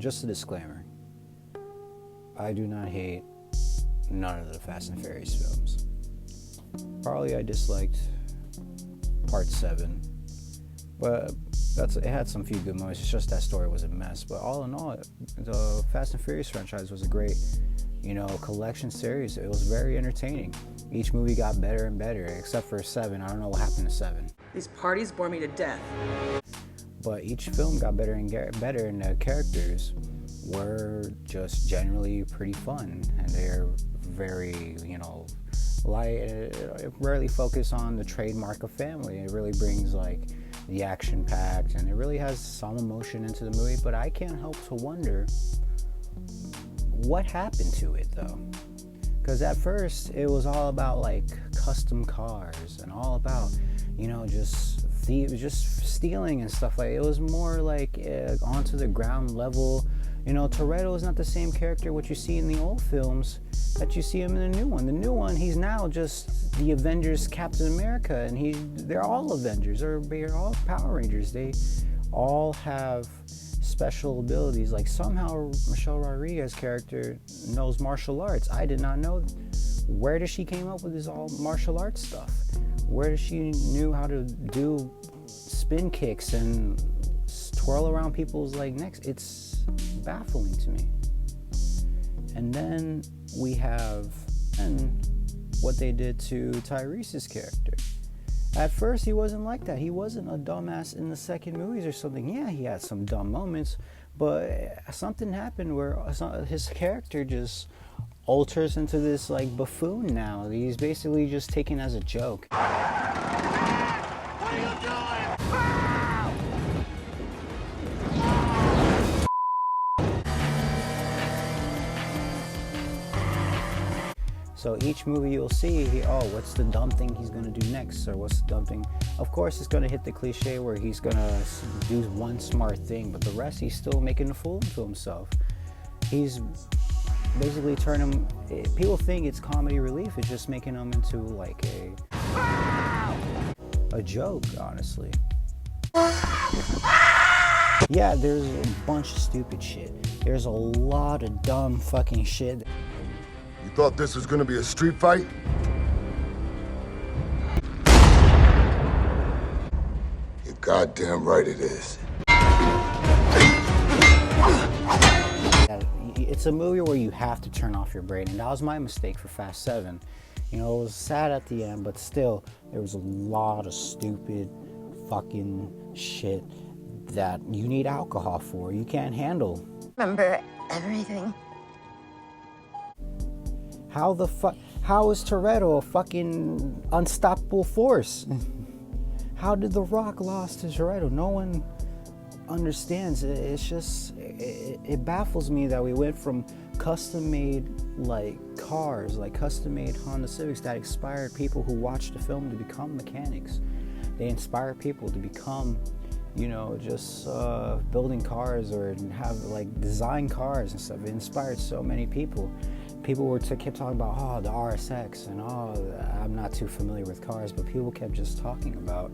just a disclaimer. I do not hate none of the Fast and Furious films. Probably I disliked Part 7, but it had some few good moments. It's just that story was a mess. But all in all, the Fast and Furious franchise was a great, collection series. It was very entertaining. Each movie got better and better, except for 7. I don't know what happened to 7. These parties bore me to death. But each film got better and better, and the characters were just generally pretty fun, and they're very, light. It rarely focus on the trademark of family. It really brings the action packed, and it really has some emotion into the movie. But I can't help to wonder what happened to it though, because at first it was all about custom cars and all about just stealing and stuff. It was more onto the ground level. Toretto is not the same character what you see in the old films that you see him in the new one. The new one, he's now just the Avengers Captain America, and they're all Avengers, or they're all Power Rangers. They all have special abilities. Somehow Michelle Rodriguez's character knows martial arts. I did not know. Where does she came up with this all martial arts stuff? Where does she knew how to do spin kicks and twirl around people's necks? It's baffling to me. And then we have what they did to Tyrese's character. At first he wasn't like that. He wasn't a dumbass in the second movies or something. Yeah, he had some dumb moments, but something happened where his character just alters into this buffoon now. He's basically just taken as a joke. What are you doing? So each movie you'll see, what's the dumb thing he's going to do next? Or what's the dumb thing? Of course, it's going to hit the cliche where he's going to do one smart thing, but the rest, he's still making a fool to himself. He's basically turning him... People think it's comedy relief. It's just making him into a joke, honestly. Yeah, there's a bunch of stupid shit. There's a lot of dumb fucking shit. You thought this was gonna be a street fight? You're goddamn right it is. It's a movie where you have to turn off your brain, and that was my mistake for Fast 7. It was sad at the end, but still, there was a lot of stupid fucking shit that you need alcohol for. You can't handle. Remember everything. How is Toretto a fucking unstoppable force? How did The Rock lost to Toretto? No one understands. It's just, it baffles me that we went from custom-made cars, custom-made Honda Civics that inspired people who watched the film to become mechanics. They inspire people to become, just building cars or have design cars and stuff. It inspired so many people. People kept talking about, the RSX, and I'm not too familiar with cars, but people kept just talking about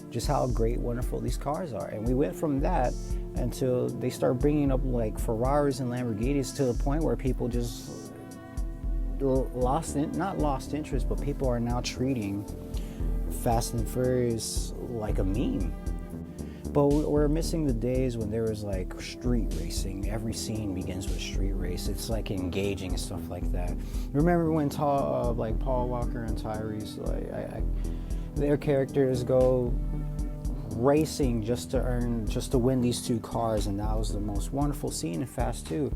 just how great, wonderful these cars are. And we went from that until they start bringing up Ferraris and Lamborghinis to the point where people just not lost interest, but people are now treating Fast and Furious like a meme. But we're missing the days when there was street racing. Every scene begins with a street race. It's engaging and stuff like that. Remember when Paul Walker and Tyrese, their characters go racing just to win these two cars, and that was the most wonderful scene in Fast 2.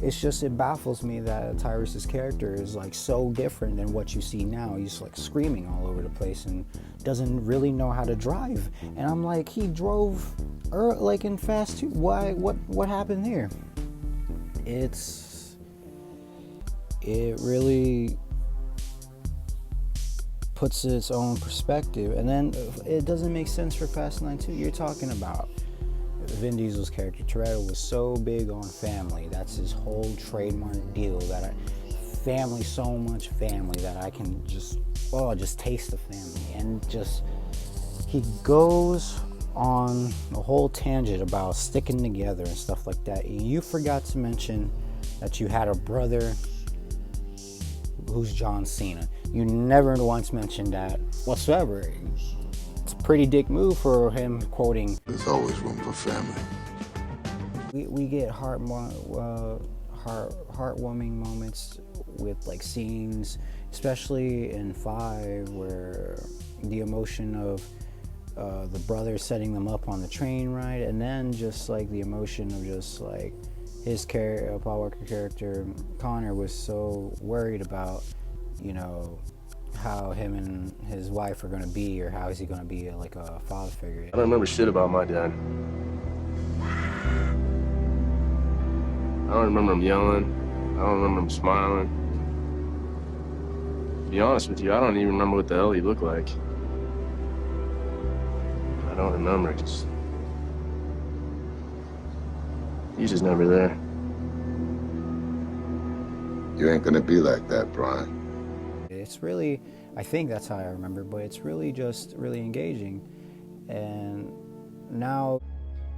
It baffles me that Tyrese's character is so different than what you see now. He's screaming all over the place and doesn't really know how to drive. And I'm he drove in Fast 2. Why? What happened there? It really puts its own perspective, and then it doesn't make sense for Fast 9 2. You're talking about Vin Diesel's character Toretto was so big on family. That's his whole trademark deal. So much family that I can just taste the family. And he goes on a whole tangent about sticking together and stuff like that. You forgot to mention that you had a brother who's John Cena. You never once mentioned that whatsoever. It's a pretty dick move for him quoting, There's always room for family. we get heartwarming moments with like scenes, especially in 5, where the emotion of the brother setting them up on the train ride, and then just like the emotion of just like his Paul Walker character Connor was so worried about, you know, how him and his wife are going to be, or how is he going to be like a father figure. I don't remember shit about my dad. I don't remember him yelling. I don't remember him smiling. To be honest with you, I don't even remember what the hell he looked like. I don't remember, because he's just never there. You ain't gonna be like that, Brian. It's really, I think that's how I remember, but it's really just really engaging. And now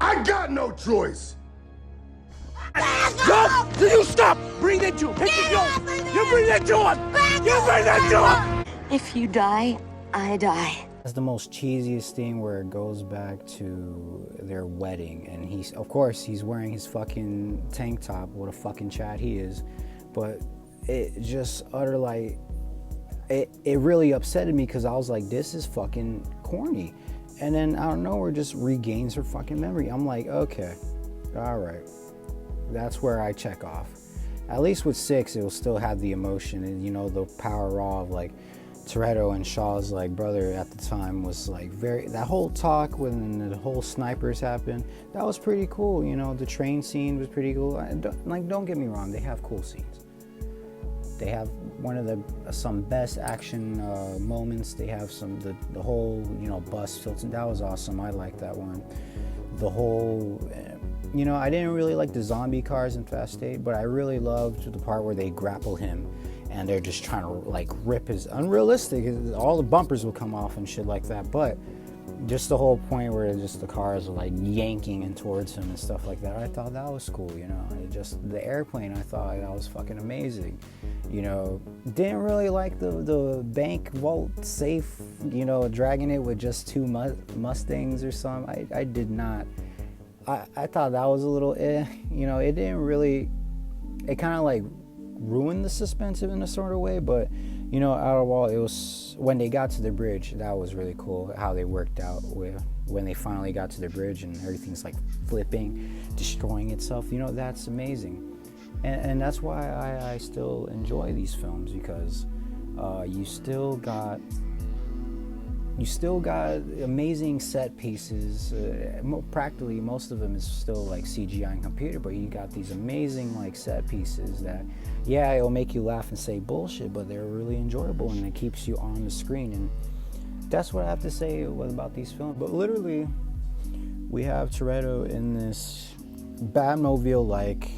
I got no choice! Stop! You stop! Bring that to him! Take the gun! You bring that to him! You bring that to him! If you die, I die. that's the most cheesiest thing, where it goes back to their wedding, and he's, of course, he's wearing his fucking tank top. What a fucking Chad he is. But it just utter like, it really upsetted me, because I was like, this is fucking corny. And then out of nowhere just regains her fucking memory. I'm like, okay, all right. That's where I check off. At least with 6, it will still have the emotion and, you know, the power raw of like Toretto and Shaw's like brother at the time was like very, that whole talk when the whole snipers happened, that was pretty cool. You know, the train scene was pretty cool. Don't get me wrong, they have cool scenes. They have one of some best action moments. They have the whole, you know, bus tilting. That was awesome. I liked that one. The whole, you know, I didn't really like the zombie cars in Fast 8, but I really loved the part where they grapple him and they're just trying to like rip his, unrealistic, all the bumpers will come off and shit like that, but just the whole point where just the cars are like yanking in towards him and stuff like that, I thought that was cool, you know. It just, the airplane, I thought that was fucking amazing. You know, didn't really like the bank vault safe, you know, dragging it with just 2 Mustangs or something. I did not. I thought that was a little you know, it didn't really, it kind of like ruined the suspense in a sort of way, but, you know, out of all, it was, when they got to the bridge, that was really cool, how they worked out with, when they finally got to the bridge and everything's like flipping, destroying itself, you know, that's amazing. And that's why I still enjoy these films, because you still got amazing set pieces. Practically most of them is still like CGI and computer, but you got these amazing like set pieces that, yeah, it'll make you laugh and say bullshit, but they're really enjoyable and it keeps you on the screen. And that's what I have to say about these films. But literally, we have Toretto in this Batmobile-like,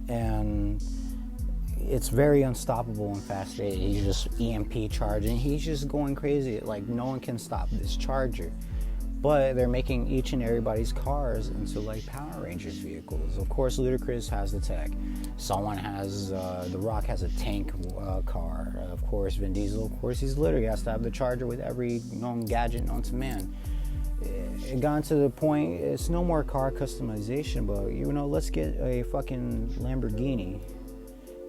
and it's very unstoppable in Fast 8. He's just EMP charging. He's just going crazy. Like, no one can stop this charger. But they're making each and everybody's cars into like Power Rangers vehicles. Of course, Ludacris has the tech. Someone has, The Rock has a tank car. Of course, Vin Diesel, of course, he's literally has to have the charger with every known gadget known to man. It got to the point, it's no more car customization, but, you know, let's get a fucking Lamborghini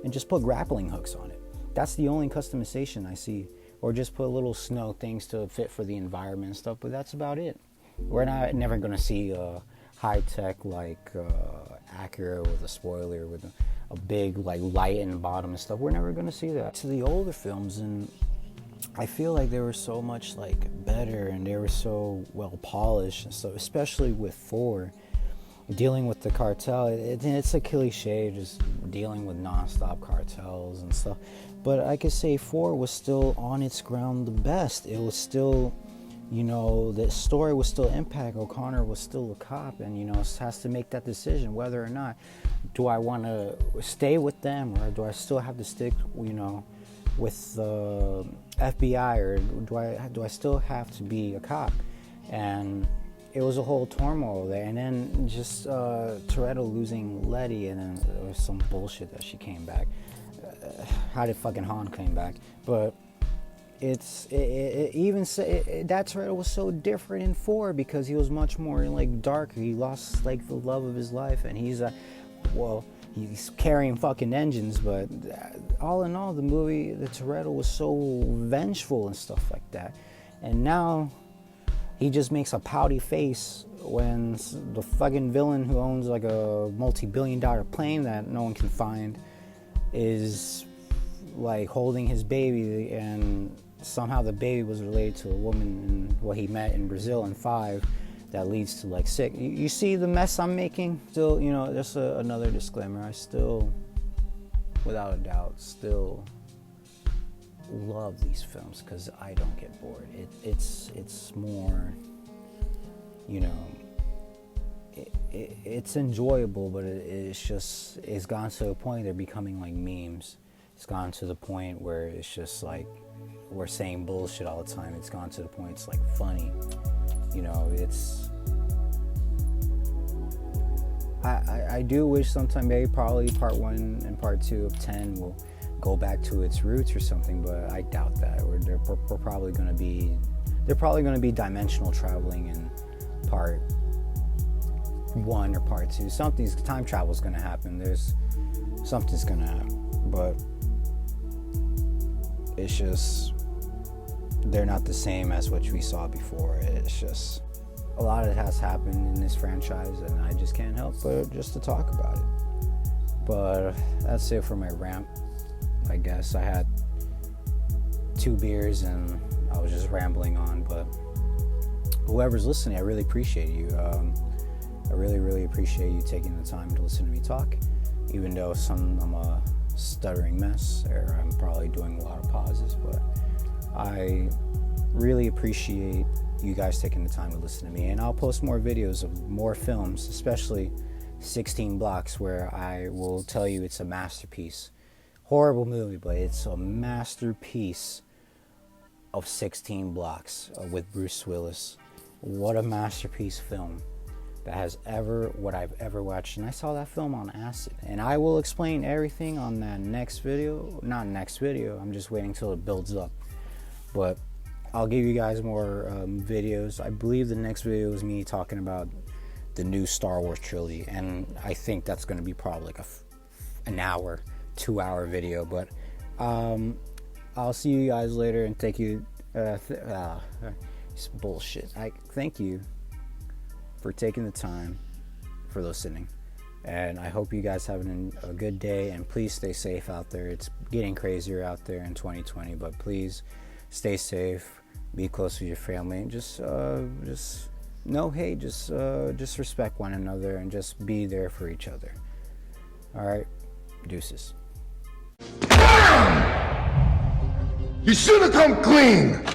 and just put grappling hooks on it. That's the only customization I see. Or just put little snow things to fit for the environment and stuff, but that's about it. We're never gonna see a high-tech like Acura with a spoiler with a big like light in the bottom and stuff. We're never gonna see that. To the older films, and I feel like they were so much like better and they were so well polished and stuff, especially with 4. Dealing with the cartel, it's a cliche, just dealing with non-stop cartels and stuff. But I could say 4 was still on its ground the best. It was still, you know, the story was still impact. O'Connor was still a cop, and, you know, has to make that decision whether or not, do I want to stay with them, or do I still have to stick, you know, with the FBI, or do I still have to be a cop? And it was a whole turmoil there, and then just Toretto losing Letty, and then there was some bullshit that she came back. How did fucking Han came back? But that Toretto was so different in 4 because he was much more like darker. He lost like the love of his life, and he's he's carrying fucking engines. But all in all, the movie, the Toretto was so vengeful and stuff like that. And now he just makes a pouty face when the fucking villain who owns like a multi-billion-dollar plane that no one can find is like holding his baby, and somehow the baby was related to a woman he met in Brazil in 5 that leads to like 6. You see the mess I'm making? Still, just another disclaimer. I still, without a doubt, still love these films because I don't get bored. It's more, it's enjoyable, but it's gone to a point they're becoming like memes. It's gone to the point where it's just like we're saying bullshit all the time. It's gone to the point it's like funny. I do wish sometime maybe probably part 1 and part 2 of 10 will go back to its roots or something, but I doubt that. They're probably going to be dimensional traveling in part 1 or part 2. Something's time travel is going to happen. Something's going to happen, but it's just they're not the same as what we saw before. It's just a lot of it has happened in this franchise, and I just can't help but just to talk about it. But that's it for my rant. I guess I had 2 beers and I was just rambling on, but whoever's listening, I really appreciate you. I really, really appreciate you taking the time to listen to me talk, even though I'm a stuttering mess, or I'm probably doing a lot of pauses, but I really appreciate you guys taking the time to listen to me. And I'll post more videos of more films, especially 16 Blocks, where I will tell you it's a masterpiece. Horrible movie, but it's a masterpiece of 16 Blocks with Bruce Willis. What a masterpiece film that has what I've ever watched. And I saw that film on acid. And I will explain everything on that next video. Not next video, I'm just waiting till it builds up. But I'll give you guys more videos. I believe the next video is me talking about the new Star Wars trilogy. And I think that's going to be probably like an hour, 2-hour video. But I'll see you guys later, and thank you. It's bullshit. I thank you for taking the time for listening, and I hope you guys having a good day, and please stay safe out there. It's getting crazier out there in 2020, but please stay safe, be close with your family, and just respect one another and just be there for each other. All right, deuces. You should have come clean.